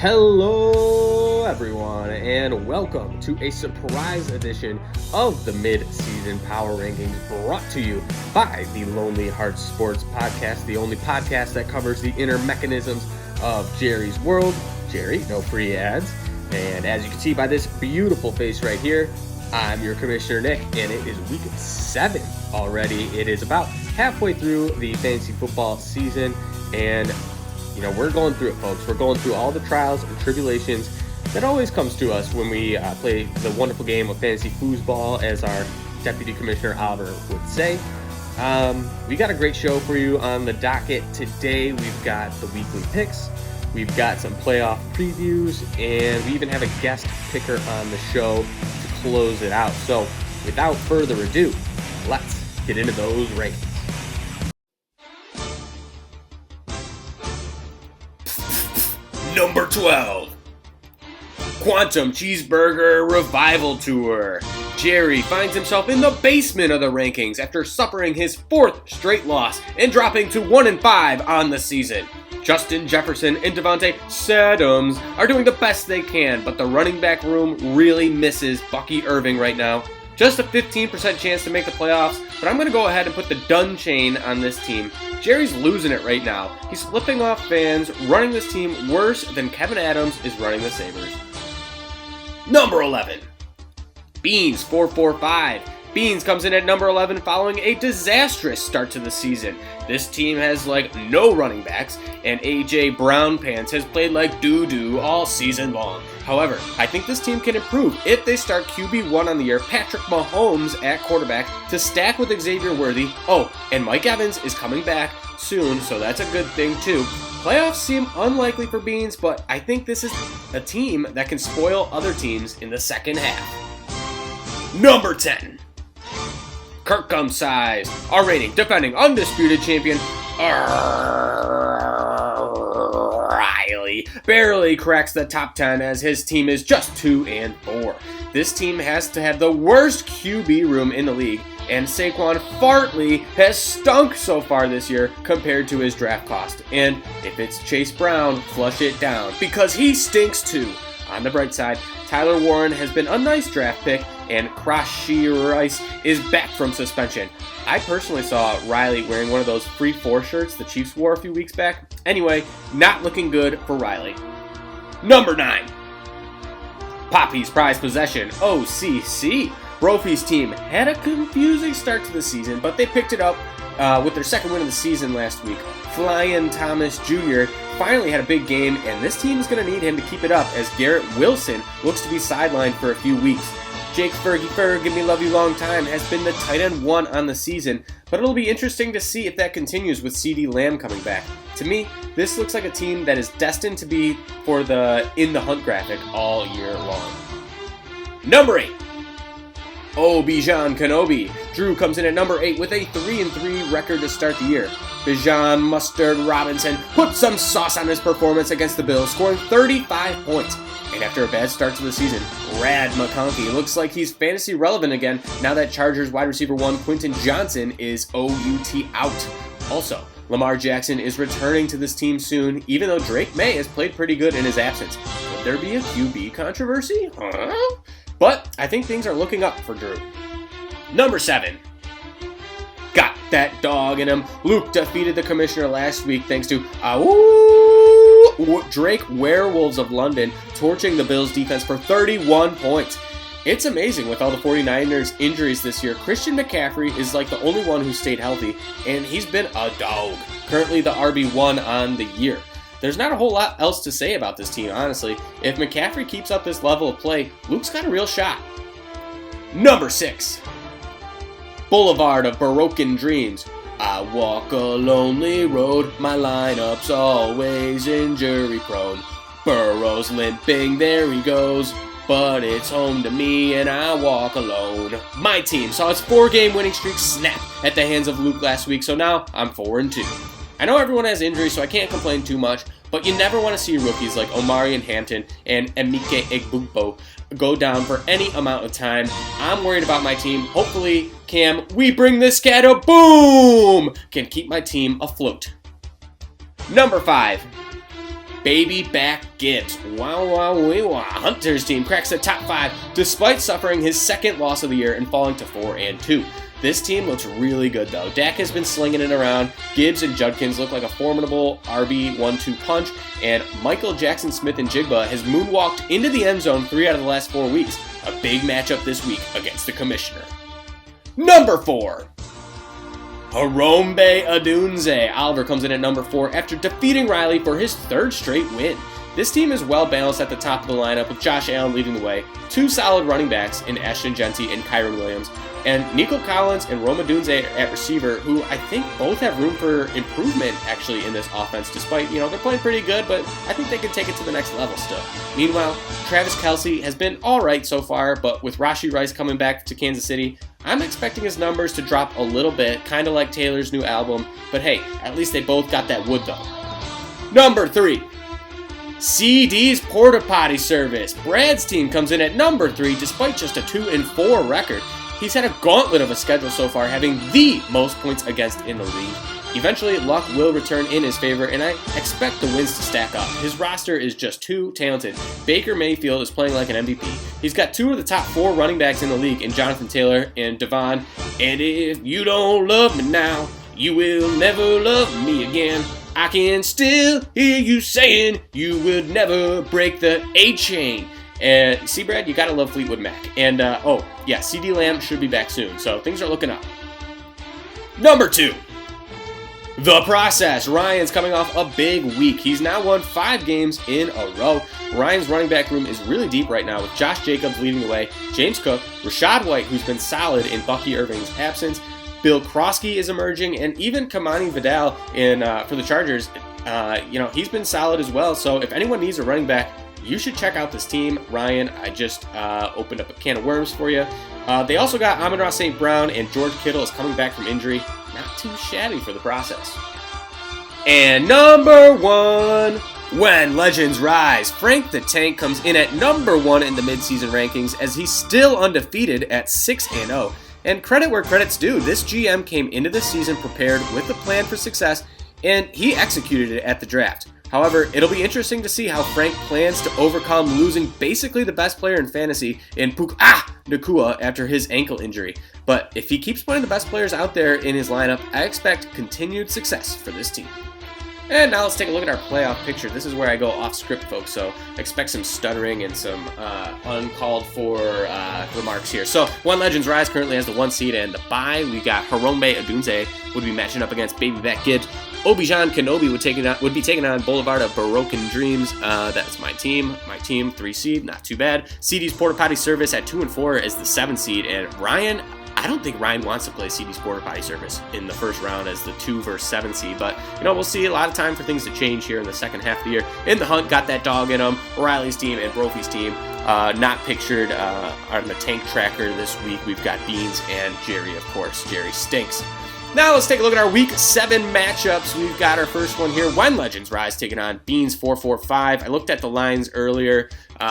Hello everyone and welcome to a surprise edition of the mid-season power rankings brought to you by the Lonely Hearts Sports Podcast, the only podcast that covers the inner mechanisms of Jerry's world. Jerry, no free ads. And as you can see by this beautiful face right here, I'm your Commissioner Nick, and it is week 7 already. It is about halfway through the fantasy football season, and we're going through it, folks. We're going through all the trials and tribulations that always comes to us when we play the wonderful game of fantasy foosball, as our Deputy Commissioner Oliver would say. We got a great show for you on the docket today. We've got the weekly picks, we've got some playoff previews, and we even have a guest picker on the show to close it out. So without further ado, let's get into those rankings. Number 12, Quantum Cheeseburger Revival Tour. Jerry finds himself in the basement of the rankings after suffering his 4th straight loss and dropping to 1-5 on the season. Justin Jefferson and Devontae Adams are doing the best they can, but the running back room really misses Bucky Irving right now. Just a 15% chance to make the playoffs, but I'm going to go ahead and put the done chain on this team. Jerry's losing it right now. He's flipping off fans, running this team worse than Kevin Adams is running the Sabres. Number 11, Beans 445. Beans comes in at number 11 following a disastrous start to the season. This team has no running backs, and AJ Brown Pants has played like doo-doo all season long. However, I think this team can improve if they start QB1 on the year Patrick Mahomes at quarterback to stack with Xavier Worthy. Oh, and Mike Evans is coming back soon, so that's a good thing too. Playoffs seem unlikely for Beans, but I think this is a team that can spoil other teams in the second half. Number 10. Kirkham Size, our reigning, defending, undisputed champion, Riley, barely cracks the top 10 as his team is just 2-4. This team has to have the worst QB room in the league, and Saquon Fartley has stunk so far this year compared to his draft cost. And if it's Chase Brown, flush it down, because he stinks too. On the bright side, Tyler Warren has been a nice draft pick, and Rashee Rice is back from suspension. I personally saw Riley wearing one of those free 4 shirts the Chiefs wore a few weeks back. Anyway, not looking good for Riley. Number 9. Poppy's Prize Possession, OCC. Brophy's team had a confusing start to the season, but they picked it up with their second win of the season last week. Flying Thomas Jr. finally had a big game, and this team is going to need him to keep it up as Garrett Wilson looks to be sidelined for a few weeks. Jake Fergie, give me love you long time, has been the tight end 1 on the season, but it'll be interesting to see if that continues with CeeDee Lamb coming back. To me, this looks like a team that is destined to be for the in the hunt graphic all year long. Number 8. Bijan Kenobi. Drew comes in at number 8 with a 3-3 record to start the year. Bijan Mustard Robinson put some sauce on his performance against the Bills, scoring 35 points. And after a bad start to the season, Rad McConkey looks like he's fantasy relevant again now that Chargers wide receiver 1 Quentin Johnson is OUT out. Also, Lamar Jackson is returning to this team soon, even though Drake May has played pretty good in his absence. Could there be a QB controversy? But I think things are looking up for Drew. Number 7. Got that dog in him. Luke defeated the commissioner last week thanks to Drake Werewolves of London torching the Bills defense for 31 points. It's amazing with all the 49ers injuries this year. Christian McCaffrey is the only one who stayed healthy, and he's been a dog. Currently the RB1 on the year. There's not a whole lot else to say about this team, honestly. If McCaffrey keeps up this level of play, Luke's got a real shot. Number 6. Boulevard of Broken Dreams. I walk a lonely road, my lineup's always injury prone. Burrow's limping, there he goes, but it's home to me and I walk alone. My team saw its 4-game winning streak snap at the hands of Luke last week, so now I'm 4-2. I know everyone has injuries, so I can't complain too much, but you never want to see rookies like Omarion Hampton and Emike Egbugbo go down for any amount of time. I'm worried about my team. Hopefully, Cam, we bring this cat a boom, can keep my team afloat. Number 5, Baby Back Gibbs. Wow. Hunter's team cracks the top 5 despite suffering his second loss of the year and falling to 4-2. This team looks really good though. Dak has been slinging it around. Gibbs and Judkins look like a formidable RB 1-2 punch, and Michael Jackson Smith and Jigba has moonwalked into the end zone 3 out of the last 4 weeks. A big matchup this week against the commissioner. Number 4. Harambe Odunze. Oliver comes in at number 4 after defeating Riley for his 3rd straight win. This team is well balanced at the top of the lineup with Josh Allen leading the way, 2 solid running backs in Ashton Jeanty and Kyren Williams, and Nico Collins and Rome Odunze at receiver, who I think both have room for improvement actually in this offense, despite, they're playing pretty good, but I think they can take it to the next level still. Meanwhile, Travis Kelce has been alright so far, but with Rashee Rice coming back to Kansas City, I'm expecting his numbers to drop a little bit, kind of like Taylor's new album, but hey, at least they both got that wood though. Number 3. CD's Porta Potty Service. Brad's team comes in at number 3 despite just a 2-4 record. He's had a gauntlet of a schedule so far, having the most points against in the league. Eventually, luck will return in his favor, and I expect the wins to stack up. His roster is just too talented. Baker Mayfield is playing like an MVP. He's got 2 of the top 4 running backs in the league in Jonathan Taylor and Devon. And if you don't love me now, you will never love me again. I can still hear you saying you would never break the A chain. And see, Brad, you gotta love Fleetwood Mac. And CeeDee Lamb should be back soon, so things are looking up. Number 2. The Process. Ryan's coming off a big week. He's now won 5 games in a row. Ryan's running back room is really deep right now with Josh Jacobs leading the way, James Cook, Rachaad White, who's been solid in Bucky Irving's absence, Bill Krosky is emerging, and even Kamani Vidal for the Chargers, he's been solid as well. So if anyone needs a running back, you should check out this team. Ryan, I just opened up a can of worms for you. They also got Amon-Ra St. Brown, and George Kittle is coming back from injury. Not too shabby for the Process. And number 1, When Legends Rise. Frank the Tank comes in at number 1 in the midseason rankings as he's still undefeated at 6-0. And credit where credit's due, this GM came into this season prepared with a plan for success, and he executed it at the draft. However, it'll be interesting to see how Frank plans to overcome losing basically the best player in fantasy in Puka Nacua after his ankle injury. But if he keeps putting the best players out there in his lineup, I expect continued success for this team. And now let's take a look at our playoff picture. This is where I go off script, folks, so expect some stuttering and some uncalled for remarks here. So, One Legends Rise currently has the 1 seed and the bye. We got Harambe Odunze would be matching up against Baby Back Gibbs. Obijan Kenobi would be taking on Boulevard of Broken Dreams. That's my team. My team, 3 seed, not too bad. CD's Porta Potty Service at 2-4 is the 7 seed, and Ryan, I don't think Ryan wants to play CD's Porta Potty Service in the first round as the 2 versus 7 seed, but we'll see. A lot of time for things to change here in the second half of the year. In the hunt, got that dog in him. Riley's team and Brophy's team, not pictured on the tank tracker this week. We've got Beans and Jerry, of course. Jerry stinks. Now let's take a look at our Week 7 matchups. We've got our first one here. When Legends Rise taking on Beans 4-4-5. I looked at the lines earlier.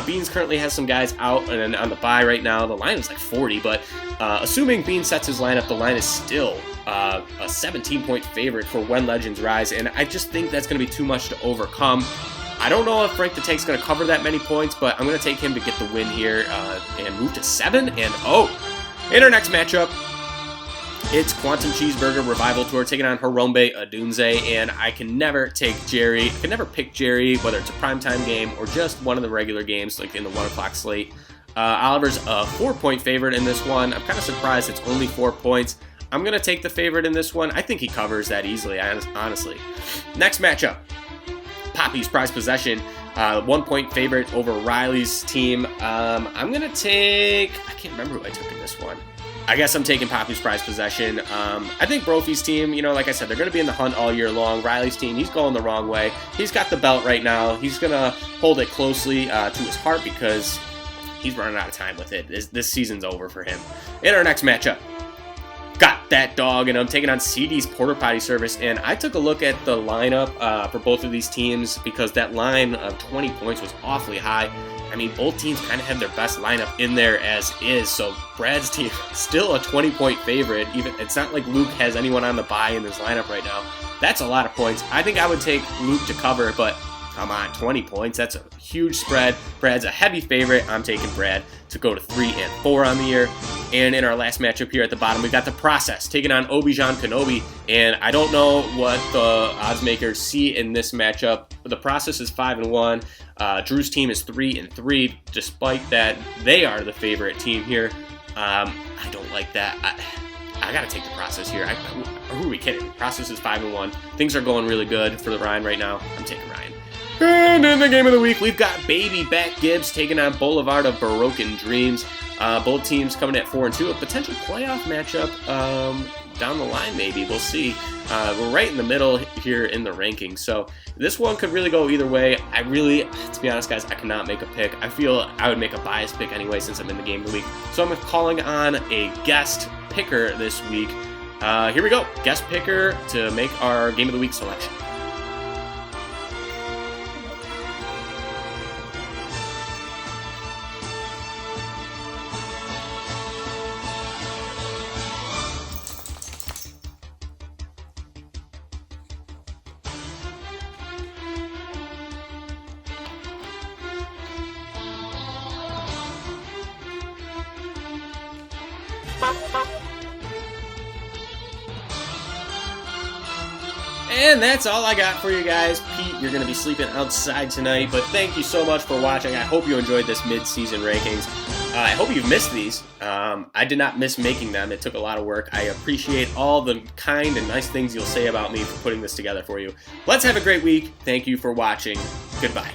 Beans currently has some guys out and on the bye right now. The line is like 40, but assuming Beans sets his lineup, the line is still a 17-point favorite for When Legends Rise, and I just think that's going to be too much to overcome. I don't know if Frank the Tank's going to cover that many points, but I'm going to take him to get the win here and move to 7-0. In our next matchup, it's Quantum Cheeseburger Revival Tour taking on Harambe Odunze, and I can never pick Jerry, whether it's a primetime game or just one of the regular games, like in the 1 o'clock slate. Oliver's a 4-point favorite in this one. I'm kind of surprised it's only 4 points. I'm going to take the favorite in this one. I think he covers that easily, honestly. Next matchup, Poppy's Prize Possession. 1-point favorite over Riley's team. I'm going to take, I can't remember who I took in this one. I guess I'm taking Poppy's Prize Possession. I think Brophy's team, like I said, they're going to be in the hunt all year long. Riley's team, he's going the wrong way. He's got the belt right now. He's going to hold it closely to his heart because he's running out of time with it. This season's over for him. In our next matchup, got that dog, and I'm taking on CD's Porta Potty Service, and I took a look at the lineup for both of these teams because that line of 20 points was awfully high. I mean, both teams kind of have their best lineup in there as is, so Brad's team still a 20-point favorite. Even it's not like Luke has anyone on the bye in his lineup right now. That's a lot of points. I think I would take Luke to cover, but Come on, 20 points. That's a huge spread. Brad's a heavy favorite. I'm taking Brad to go to 3-4 on the year. And in our last matchup here at the bottom, we got the Process taking on Obi-Wan Kenobi. And I don't know what the odds makers see in this matchup. The Process is 5-1. Drew's team is 3-3. Despite that, they are the favorite team here. I don't like that. I gotta take the Process here. Who are we kidding? Process is 5-1. Things are going really good for the Ryan right now. I'm taking Ryan. And in the game of the week, we've got Baby Back Gibbs taking on Boulevard of Broken Dreams. Both teams coming at 4-2. A potential playoff matchup down the line, maybe. We'll see. We're right in the middle here in the rankings, so this one could really go either way. To be honest, guys, I cannot make a pick. I feel I would make a biased pick anyway since I'm in the game of the week. So I'm calling on a guest picker this week. Here we go. Guest picker to make our game of the week selection. And that's all I got for you guys. Pete, you're going to be sleeping outside tonight, but thank you so much for watching. I hope you enjoyed this mid-season rankings. I hope you've missed these. I did not miss making them. It took a lot of work. I appreciate all the kind and nice things you'll say about me for putting this together for you. Let's have a great week. Thank you for watching. Goodbye.